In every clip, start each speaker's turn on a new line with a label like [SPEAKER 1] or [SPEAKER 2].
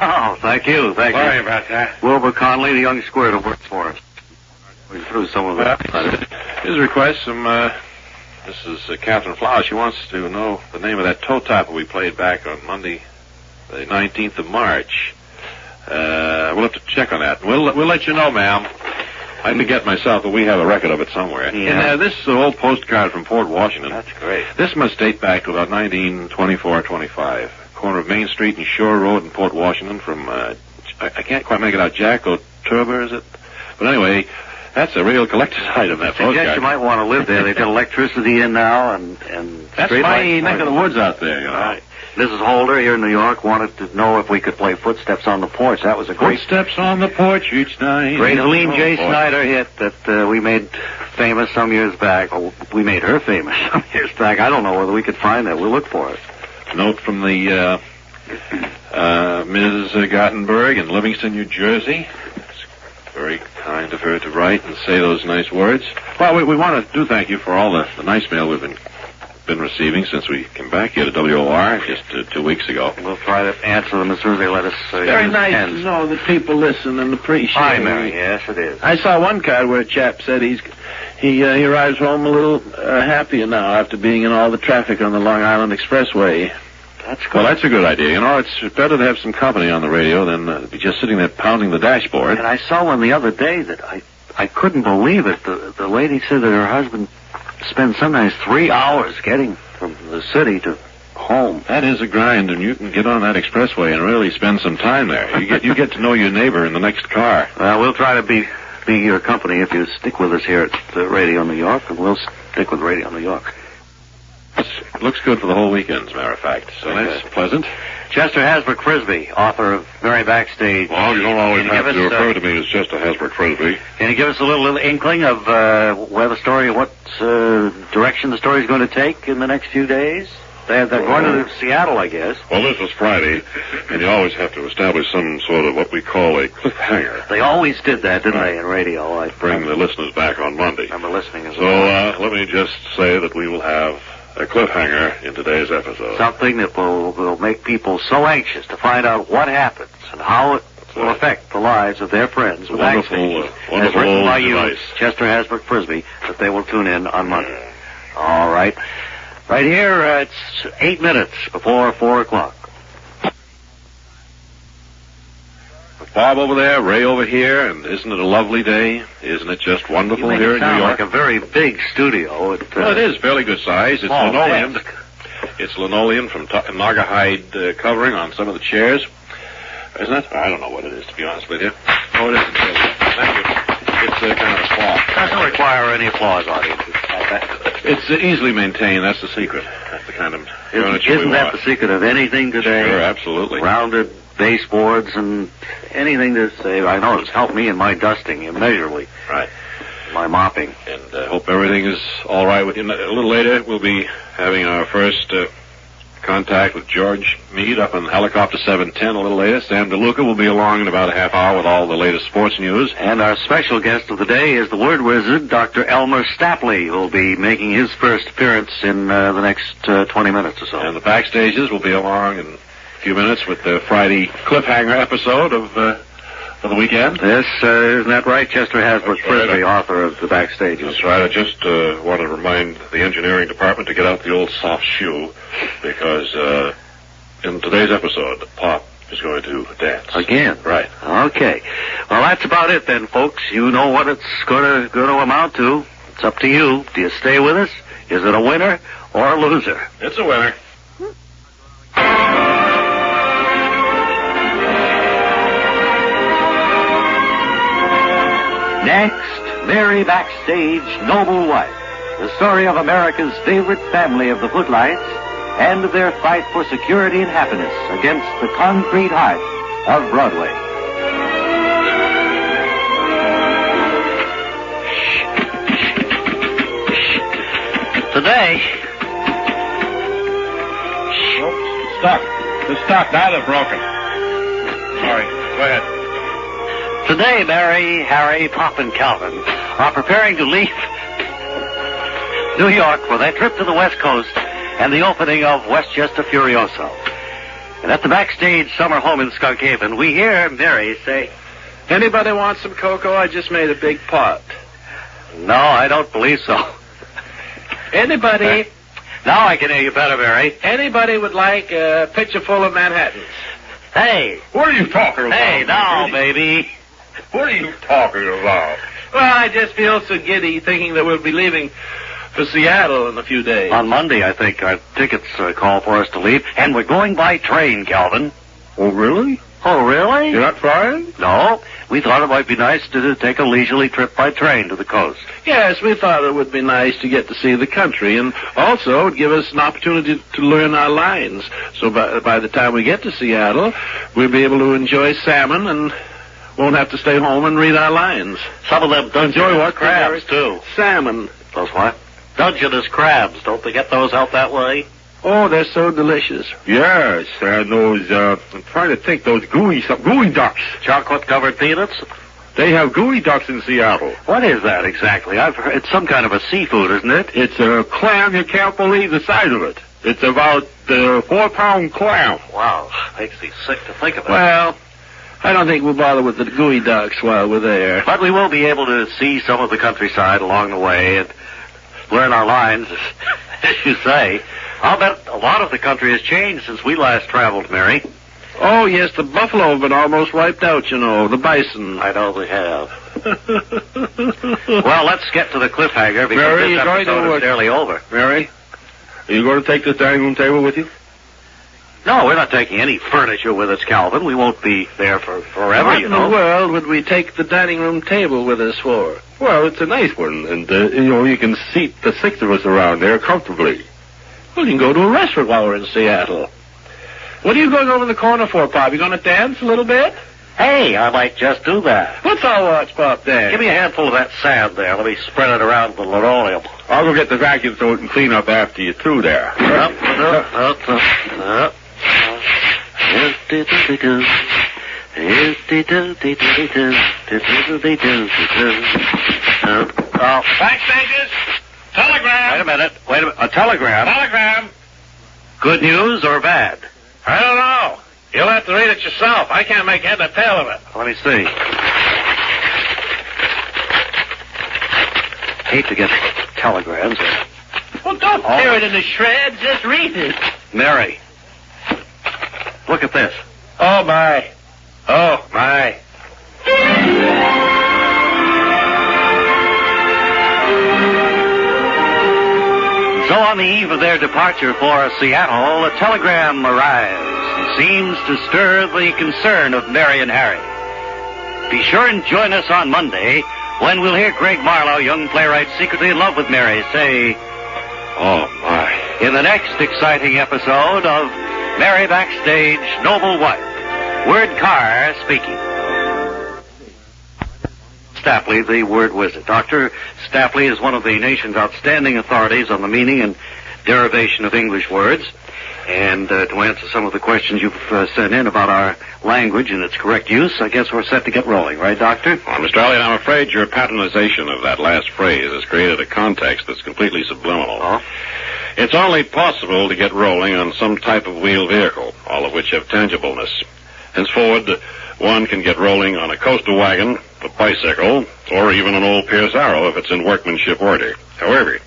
[SPEAKER 1] Oh, thank you.
[SPEAKER 2] Sorry about that.
[SPEAKER 1] Wilbur Conley, the young square that works for us. We threw some of that.
[SPEAKER 2] His request, this is Catherine Flower. She wants to know the name of that toe tapper we played back on Monday, the 19th of March. We'll have to check on that. We'll let you know, ma'am. I forget myself, but we have a record of it somewhere.
[SPEAKER 1] Yeah.
[SPEAKER 2] And this is an old postcard from Fort Washington.
[SPEAKER 1] That's great.
[SPEAKER 2] This must date back to about 1924-25. Corner of Main Street and Shore Road in Port Washington from, I can't quite make it out, Jack O'Turber, is it? But anyway, that's a real collector's item, that postcard.
[SPEAKER 1] I suggest you might want to live there. They've got electricity in now and
[SPEAKER 2] that's my neck of the woods out there, you know.
[SPEAKER 1] Right. Mrs. Holder here in New York wanted to know if we could play Footsteps on the Porch. That was a great...
[SPEAKER 2] Footsteps on the porch each night.
[SPEAKER 1] Great Helene J. Snyder hit that we made famous some years back. Oh, we made her famous some years back. I don't know whether we could find that. We'll look for it.
[SPEAKER 2] Note from the Ms. Gottenberg in Livingston, New Jersey. It's very kind of her to write and say those nice words. Well, we want to thank you for all the nice mail we've been receiving since we came back here to WOR just 2 weeks ago.
[SPEAKER 1] We'll try to answer them as soon as they let us.
[SPEAKER 2] Very nice to know that people listen and appreciate.
[SPEAKER 1] Hi, Mary. Yes, it is.
[SPEAKER 3] I saw one card where a chap said he arrives home a little happier now after being in all the traffic on the Long Island Expressway.
[SPEAKER 1] That's good.
[SPEAKER 2] Well, that's a good idea. You know, it's better to have some company on the radio than be just sitting there pounding the dashboard.
[SPEAKER 1] And I saw one the other day that I couldn't believe it. The lady said that her husband spends sometimes 3 hours getting from the city to home.
[SPEAKER 2] That is a grind, and you can get on that expressway and really spend some time there. You get to know your neighbor in the next car.
[SPEAKER 1] We'll try to be your company if you stick with us here at Radio New York, and we'll stick with Radio New York.
[SPEAKER 2] It looks good for the whole weekend, as a matter of fact, so that's pleasant.
[SPEAKER 1] Chester Hasbrook Frisbee, author of Mary Backstage.
[SPEAKER 2] Well, you don't always have to refer to me as Chester Hasbrook Frisbee.
[SPEAKER 1] Can you give us a little inkling of where the story, what direction the story is going to take in the next few days? They're going to Seattle, I guess.
[SPEAKER 2] Well, this is Friday, and you always have to establish some sort of what we call a cliffhanger.
[SPEAKER 1] They always did that, didn't they, in radio? I
[SPEAKER 2] bring the listeners back on Monday.
[SPEAKER 1] I remember listening as
[SPEAKER 2] well. So let me just say that we will have a cliffhanger in today's episode.
[SPEAKER 1] Something that will make people so anxious to find out what happens and how it will affect the lives of their friends.
[SPEAKER 2] Wonderful
[SPEAKER 1] as written by you,
[SPEAKER 2] device.
[SPEAKER 1] Chester Hasbrook Frisbee, that they will tune in on Monday. All right. Right here, it's 8 minutes before 4 o'clock.
[SPEAKER 2] Bob over there, Ray over here, and isn't it a lovely day? Isn't it just wonderful here in New York?
[SPEAKER 1] Like a very big studio.
[SPEAKER 2] Well, it is fairly good size. It's linoleum. It's linoleum from Naugahyde covering on some of the chairs. Isn't it? I don't know what it is, to be honest with you. Oh, it isn't really. Thank you. It's kind of cloth.
[SPEAKER 1] Doesn't require any applause, audience.
[SPEAKER 2] It's easily maintained. That's the secret. That's the kind of furniture
[SPEAKER 1] Isn't that the secret of anything today?
[SPEAKER 2] Sure, absolutely.
[SPEAKER 1] Rounded baseboards and anything to say. I know it's helped me in my dusting immeasurably.
[SPEAKER 2] Right.
[SPEAKER 1] My mopping.
[SPEAKER 2] And I hope everything is all right with you. A little later, we'll be having our first contact with George Meade up on Helicopter 710 a little later. Sam DeLuca will be along in about a half hour with all the latest sports news.
[SPEAKER 1] And our special guest of the day is the word wizard, Dr. Elmer Staffley, who will be making his first appearance in the next 20 minutes or so.
[SPEAKER 2] And the Backstages will be along in a few minutes with the Friday cliffhanger episode of the weekend.
[SPEAKER 1] Yes, isn't that right? Chester Hasbrook Frisbee, author of the Backstages.
[SPEAKER 2] That's right. I just want to remind the engineering department to get out the old soft shoe, because in today's episode, Pop is going to dance.
[SPEAKER 1] Again?
[SPEAKER 2] Right.
[SPEAKER 1] Okay. Well, that's about it then, folks. You know what it's going to amount to. It's up to you. Do you stay with us? Is it a winner or a loser?
[SPEAKER 2] It's a winner.
[SPEAKER 1] Next, Mary Backstage, Noble Wife, the story of America's favorite family of the Footlights and of their fight for security and happiness against the concrete heart of Broadway. Today...
[SPEAKER 2] Nope, stuck. It's stuck. Now they're broken. Sorry. Go ahead.
[SPEAKER 1] Today, Mary, Harry, Pop, and Calvin are preparing to leave New York for their trip to the West Coast and the opening of Westchester Furioso. And at the Backstage summer home in Skunk Haven, we hear Mary say,
[SPEAKER 3] Anybody want some cocoa? I just made a big pot.
[SPEAKER 1] "No, I don't believe so."
[SPEAKER 3] Anybody?
[SPEAKER 1] Now I can hear you better, Mary.
[SPEAKER 3] Anybody would like a pitcher full of Manhattans?
[SPEAKER 1] Hey.
[SPEAKER 4] What are you talking about?
[SPEAKER 1] Hey, now, baby.
[SPEAKER 4] What are you talking about?
[SPEAKER 3] Well, I just feel so giddy thinking that we'll be leaving for Seattle in a few days.
[SPEAKER 1] On Monday, I think our tickets call for us to leave, and we're going by train, Calvin.
[SPEAKER 4] Oh, really?
[SPEAKER 1] Oh, really?
[SPEAKER 4] You're not flying?
[SPEAKER 1] No. We thought it might be nice to take a leisurely trip by train to the coast.
[SPEAKER 3] Yes, we thought it would be nice to get to see the country, and also it would give us an opportunity to learn our lines. So by the time we get to Seattle, we'll be able to enjoy salmon and won't have to stay home and read our lines.
[SPEAKER 1] Some of them
[SPEAKER 3] Enjoy what?
[SPEAKER 1] crabs, too.
[SPEAKER 3] Salmon.
[SPEAKER 1] Those what? Dungeness crabs. Don't they get those out that way?
[SPEAKER 3] Oh, they're so delicious.
[SPEAKER 4] Yes, and those, I'm trying to think, those gooey ducks.
[SPEAKER 1] Chocolate-covered peanuts?
[SPEAKER 4] They have gooey ducks in Seattle.
[SPEAKER 1] What is that exactly? I've heard it's some kind of a seafood, isn't it?
[SPEAKER 4] It's a clam, you can't believe the size of it. It's about 4-pound clam.
[SPEAKER 1] Wow, makes me sick to think of it.
[SPEAKER 3] Well, I don't think we'll bother with the gooey ducks while we're there.
[SPEAKER 1] But we will be able to see some of the countryside along the way and learn our lines, as you say. I'll bet a lot of the country has changed since we last traveled, Mary.
[SPEAKER 3] Oh, yes, the buffalo have been almost wiped out, you know, the bison.
[SPEAKER 1] I know they have. Well, let's get to the cliffhanger because
[SPEAKER 4] Mary,
[SPEAKER 1] this episode is nearly over.
[SPEAKER 4] Mary, are you going to take this dining room table with you?
[SPEAKER 1] No, we're not taking any furniture with us, Calvin. We won't be there for forever,
[SPEAKER 3] What
[SPEAKER 1] you
[SPEAKER 3] in
[SPEAKER 1] know.
[SPEAKER 3] the world would we take the dining room table with us for?
[SPEAKER 4] Well, it's a nice one, and, you can seat the 6 of us around there comfortably.
[SPEAKER 3] Well, you can go to a restaurant while we're in Seattle. What are you going over the corner for, Pop? You going to dance a little bit?
[SPEAKER 1] Hey, I might just do that.
[SPEAKER 3] Let's all watch Pop dance.
[SPEAKER 1] Give me a handful of that sand there. Let me spread it around the linoleum.
[SPEAKER 4] I'll go get the vacuum so it can clean up after you're through there.
[SPEAKER 2] Backstages! Telegram!
[SPEAKER 1] Wait a minute. A telegram?
[SPEAKER 2] Telegram!
[SPEAKER 1] Good news or bad?
[SPEAKER 2] I don't know. You'll have to read it yourself. I can't make head or tail of it.
[SPEAKER 1] Let me see. Hate to get telegrams.
[SPEAKER 3] Well, don't tear it into shreds. Just read it.
[SPEAKER 1] Mary, look at this.
[SPEAKER 3] Oh, my.
[SPEAKER 2] Oh, my.
[SPEAKER 1] So on the eve of their departure for Seattle, a telegram arrives and seems to stir the concern of Mary and Harry. Be sure and join us on Monday when we'll hear Greg Marlowe, young playwright secretly in love with Mary, say,
[SPEAKER 4] Oh, my.
[SPEAKER 1] in the next exciting episode of Mary Backstage, Noble Wife. Word Carr speaking. Staffley, the word wizard. Dr. Staffley is one of the nation's outstanding authorities on the meaning and derivation of English words. And to answer some of the questions you've sent in about our language and its correct use, I guess we're set to get rolling, right, Doctor?
[SPEAKER 2] Well, Mr. Elliot, I'm afraid your patronization of that last phrase has created a context that's completely subliminal.
[SPEAKER 1] Oh?
[SPEAKER 2] It's only possible to get rolling on some type of wheeled vehicle, all of which have tangibleness. Henceforward, one can get rolling on a coaster wagon, a bicycle, or even an old Pierce Arrow if it's in workmanship order. However,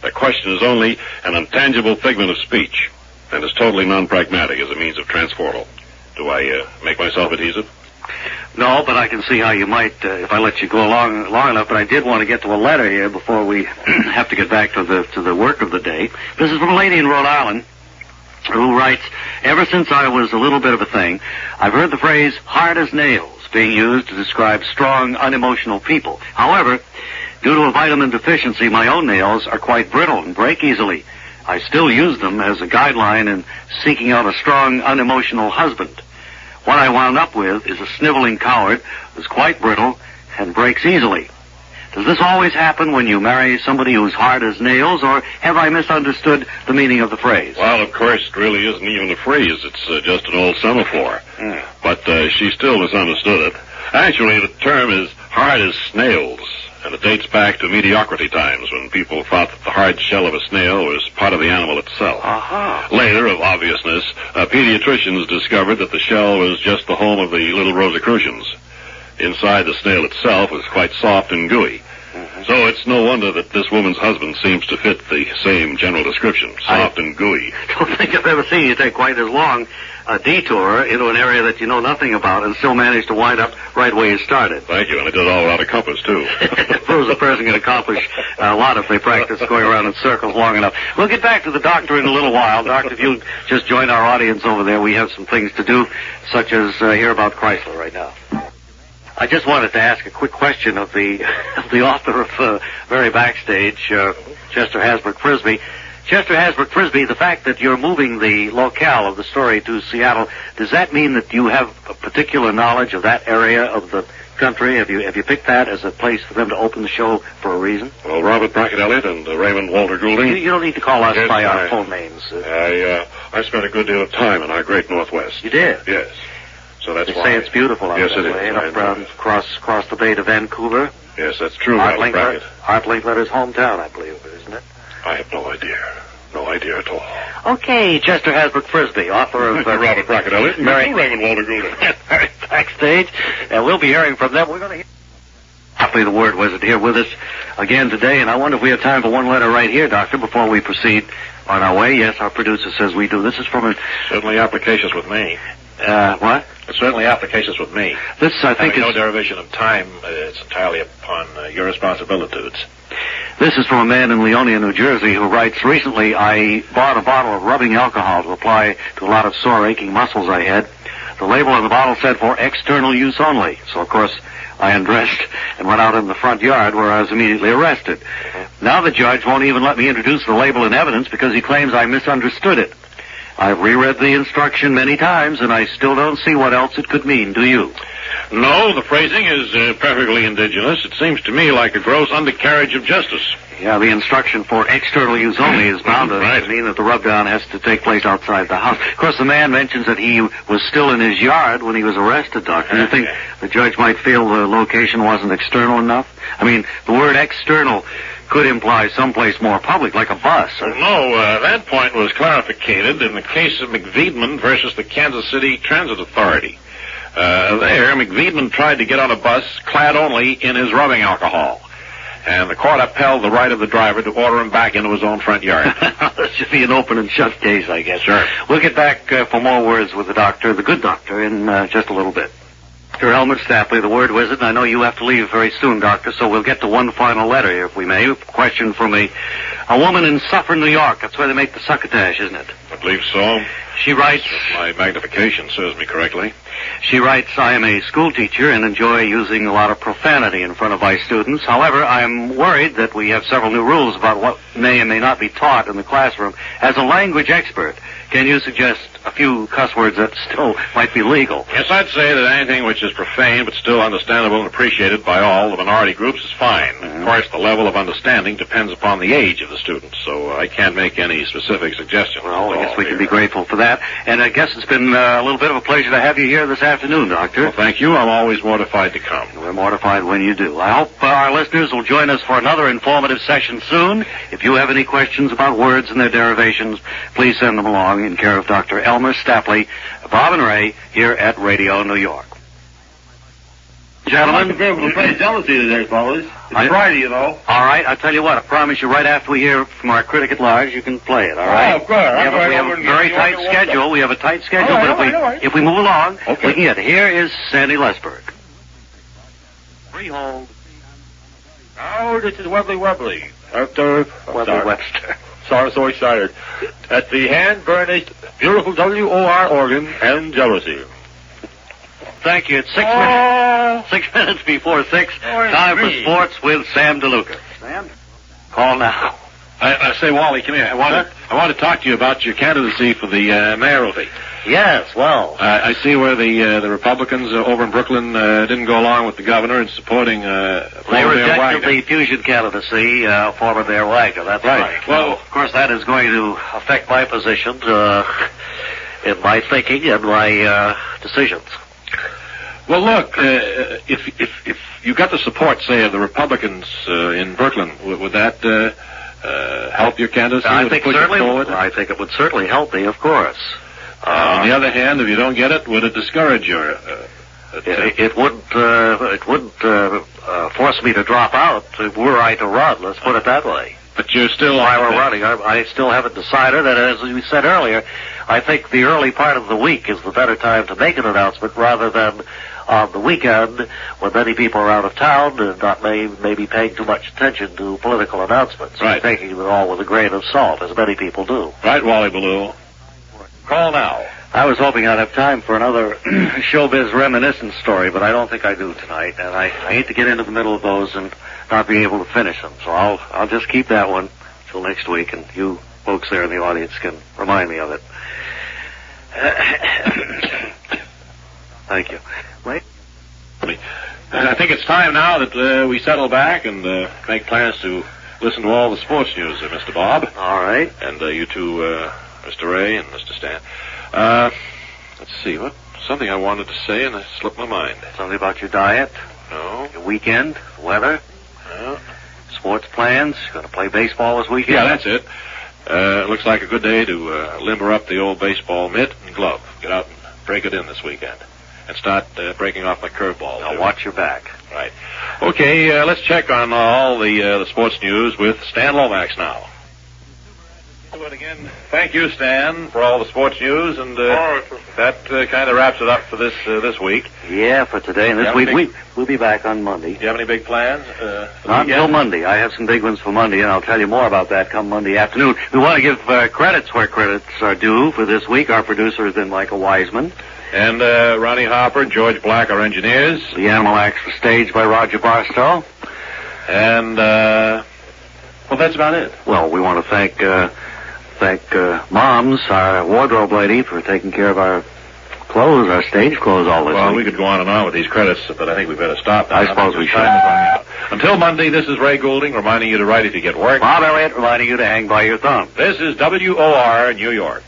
[SPEAKER 2] the question is only an intangible figment of speech, and is totally non-pragmatic as a means of transportal. Do I make myself adhesive?
[SPEAKER 1] No, but I can see how you might if I let you go long enough. But I did want to get to a letter here before we have to get back to the work of the day. This is from a lady in Rhode Island who writes, ever since I was a little bit of a thing, I've heard the phrase hard as nails being used to describe strong, unemotional people. However, due to a vitamin deficiency, my own nails are quite brittle and break easily. I still use them as a guideline in seeking out a strong, unemotional husband. What I wound up with is a sniveling coward who's quite brittle and breaks easily. Does this always happen when you marry somebody who's hard as nails, or have I misunderstood the meaning of the phrase?
[SPEAKER 2] Well, of course, it really isn't even a phrase. It's just an old semaphore. But she still misunderstood it. Actually, the term is hard as snails.
[SPEAKER 5] and it dates back to mediocrity times when people thought that the hard shell of a snail was part of the animal itself. Later, of obviousness, pediatricians discovered that the shell was just the home of the little Rosicrucians. Inside, the snail itself was quite soft and gooey. So it's no wonder that this woman's husband seems to fit the same general description, soft and gooey.
[SPEAKER 6] I don't think I've ever seen you take quite as long a detour into an area that you know nothing about and still manage to wind up right where you started.
[SPEAKER 5] Thank you, and I did it all without a compass, too.
[SPEAKER 6] Proves a person can accomplish a lot if they practice going around in circles long enough. We'll get back to the doctor in a little while. Doctor, if you'll just join our audience over there, we have some things to do, such as hear about Chrysler right now. I just wanted to ask a quick question of the author of Very Backstage, Chester Hasbrook Frisbee. Chester Hasbrook Frisbee, the fact that you're moving the locale of the story to Seattle, does that mean that you have a particular knowledge of that area of the country? Have you picked that as a place for them to open the show for a reason?
[SPEAKER 5] Well, Robert Brackett Elliott and Raymond Walter Goulding.
[SPEAKER 6] You don't need to call us by our phone names.
[SPEAKER 5] I spent a good deal of time in our great Northwest.
[SPEAKER 6] You did?
[SPEAKER 5] Yes. So that's
[SPEAKER 6] they
[SPEAKER 5] why.
[SPEAKER 6] Say it's beautiful out
[SPEAKER 5] yes,
[SPEAKER 6] that
[SPEAKER 5] it
[SPEAKER 6] way.
[SPEAKER 5] Is.
[SPEAKER 6] Up around across the bay to Vancouver.
[SPEAKER 5] Yes, that's true,
[SPEAKER 6] Art
[SPEAKER 5] Robert Brackett.
[SPEAKER 6] Linkletter's hometown, I believe, isn't it?
[SPEAKER 5] I have no idea. No idea at all.
[SPEAKER 6] Okay, Chester Hasbrook Frisbee, author of...
[SPEAKER 5] Robert Brackett Elliott and Raymond Walter Goulding.
[SPEAKER 6] Backstage, and we'll be hearing from them. We're going to hear... Staffley, the word wizard, here with us again today, and I wonder if we have time for one letter right here, Doctor, before we proceed on our way. Yes, our producer says we do. This is from a...
[SPEAKER 2] Certainly applications with me.
[SPEAKER 6] What?
[SPEAKER 2] It's certainly applications with me.
[SPEAKER 6] This, I think, is...
[SPEAKER 2] no derivation of time. It's entirely upon your responsibilities.
[SPEAKER 6] This is from a man in Leonia, New Jersey, who writes, recently I bought a bottle of rubbing alcohol to apply to a lot of sore, aching muscles I had. The label on the bottle said for external use only. So, of course, I undressed and went out in the front yard where I was immediately arrested. Now the judge won't even let me introduce the label in evidence because he claims I misunderstood it. I've reread the instruction many times, and I still don't see what else it could mean. Do you?
[SPEAKER 5] No, the phrasing is perfectly indigenous. It seems to me like a gross undercarriage of justice.
[SPEAKER 6] Yeah, the instruction for external use only is bound to
[SPEAKER 5] Right.
[SPEAKER 6] mean that the rub-down has to take place outside the house. Of course, the man mentions that he was still in his yard when he was arrested, Doctor. Do you think the judge might feel the location wasn't external enough? I mean, the word external could imply someplace more public, like a bus.
[SPEAKER 5] No, that point was clarificated in the case of McVeedman versus the Kansas City Transit Authority. There, McVeedman tried to get on a bus clad only in his rubbing alcohol. And the court upheld the right of the driver to order him back into his own front yard.
[SPEAKER 6] This should be an open and shut case, I guess.
[SPEAKER 5] Sure.
[SPEAKER 6] We'll get back for more words with the doctor, the good doctor, in just a little bit. Dr. Elmer Staffley, the word wizard, and I know you have to leave very soon, Doctor, so we'll get to one final letter here, if we may. A question from a woman in Suffern, New York. That's where they make the succotash, isn't it?
[SPEAKER 5] I believe so.
[SPEAKER 6] She writes...
[SPEAKER 5] If my magnification serves me correctly.
[SPEAKER 6] She writes, I am a school teacher and enjoy using a lot of profanity in front of my students. However, I'm worried that we have several new rules about what may and may not be taught in the classroom. As a language expert, can you suggest a few cuss words that still might be legal?
[SPEAKER 5] Yes, I'd say that anything which is profane but still understandable and appreciated by all the minority groups is fine. Of course, the level of understanding depends upon the age of the student, so I can't make any specific suggestions.
[SPEAKER 6] Well, I guess we can be grateful for that. And I guess it's been a little bit of a pleasure to have you here this afternoon, Doctor.
[SPEAKER 5] Well, thank you. I'm always mortified to come.
[SPEAKER 6] We're mortified when you do. I hope our listeners will join us for another informative session soon. If you have any questions about words and their derivations, please send them along in care of Dr. Elmer Staffley, Bob and Ray, here at Radio New York. Gentlemen.
[SPEAKER 4] We'll play jealousy today, fellas. It's Friday, you know.
[SPEAKER 6] All right, I'll tell you what, I promise you right after we hear from our critic at large, you can play it, all right?
[SPEAKER 4] Oh, of course.
[SPEAKER 6] We have a very tight schedule. We have a tight schedule,
[SPEAKER 4] All
[SPEAKER 6] but
[SPEAKER 4] right.
[SPEAKER 6] if we move along,
[SPEAKER 4] Okay.
[SPEAKER 6] we can get it. Here is Sandy Lesberg. Freehold.
[SPEAKER 4] Oh, this is Webley. After...
[SPEAKER 6] Webley Webster.
[SPEAKER 4] Sorry, so excited. At the hand-burnished, beautiful WOR organ and jealousy.
[SPEAKER 6] Thank you. It's 6 minutes before 6. Time for sports with Sam DeLuca. Sam? Call now.
[SPEAKER 2] I say, Wally, come here. I want to talk to you about your candidacy for the mayoralty.
[SPEAKER 6] Yes, well.
[SPEAKER 2] I see where the Republicans over in Brooklyn didn't go along with the governor in supporting
[SPEAKER 6] They rejected the fusion candidacy for Mayor Wagner. That's right. Well, of course, that is going to affect my position in my thinking and my decisions.
[SPEAKER 2] Well, look, if you got the support, say, of the Republicans in Brooklyn, would that help your candidacy?
[SPEAKER 6] I think certainly. I think it would certainly help me, of course.
[SPEAKER 2] On the other hand, if you don't get it, would it discourage your?
[SPEAKER 6] It would force me to drop out were I to run. Let's put it that way.
[SPEAKER 2] But you're still.
[SPEAKER 6] If I were running, I still haven't decided. And as we said earlier, I think the early part of the week is the better time to make an announcement rather than on the weekend when many people are out of town and not maybe paying too much attention to political announcements.
[SPEAKER 2] Right.
[SPEAKER 6] Taking it all with a grain of salt, as many people do.
[SPEAKER 2] Right, Wally Ballou. Call now.
[SPEAKER 6] I was hoping I'd have time for another showbiz reminiscence story, but I don't think I do tonight, and I hate to get into the middle of those and not be able to finish them. So I'll just keep that one till next week, and you folks there in the audience can remind me of it. Thank you. Wait.
[SPEAKER 2] I think it's time now that we settle back and make plans to listen to all the sports news, Mr. Bob.
[SPEAKER 6] All right.
[SPEAKER 2] And you too, Mr. Ray and Mr. Stan. Let's see, something I wanted to say and it slipped my mind.
[SPEAKER 6] Something about your diet?
[SPEAKER 2] No.
[SPEAKER 6] Your weekend? Weather?
[SPEAKER 2] No.
[SPEAKER 6] Sports plans? You going to play baseball this weekend?
[SPEAKER 2] Yeah, that's it. Looks like a good day to limber up the old baseball mitt and glove. Get out and break it in this weekend. And start breaking off my curveball.
[SPEAKER 6] Now watch your back.
[SPEAKER 2] Right. Okay, let's check on all the sports news with Stan Lomax now. But again, thank you, Stan, for all the sports news, and that kind of wraps it up for this week.
[SPEAKER 6] Yeah, for today and this week. We'll be back on Monday.
[SPEAKER 2] Do you have any big plans?
[SPEAKER 6] Not until Monday. I have some big ones for Monday, and I'll tell you more about that come Monday afternoon. We want to give credits where credits are due for this week. Our producer has been Michael Wiseman.
[SPEAKER 2] And Ronnie Hopper and George Black, our engineers.
[SPEAKER 6] The Animal Acts were staged by Roger Barstow.
[SPEAKER 2] And, well, that's about it.
[SPEAKER 6] Well, we want to thank Moms, our wardrobe lady, for taking care of our clothes, our stage clothes all this week.
[SPEAKER 2] Well, we could go on and on with these credits, but I think we better stop now.
[SPEAKER 6] I suppose we should.
[SPEAKER 2] Until Monday, this is Ray Goulding reminding you to write if you get work.
[SPEAKER 6] Bob Elliott reminding you to hang by your thumb.
[SPEAKER 2] This is WOR New York.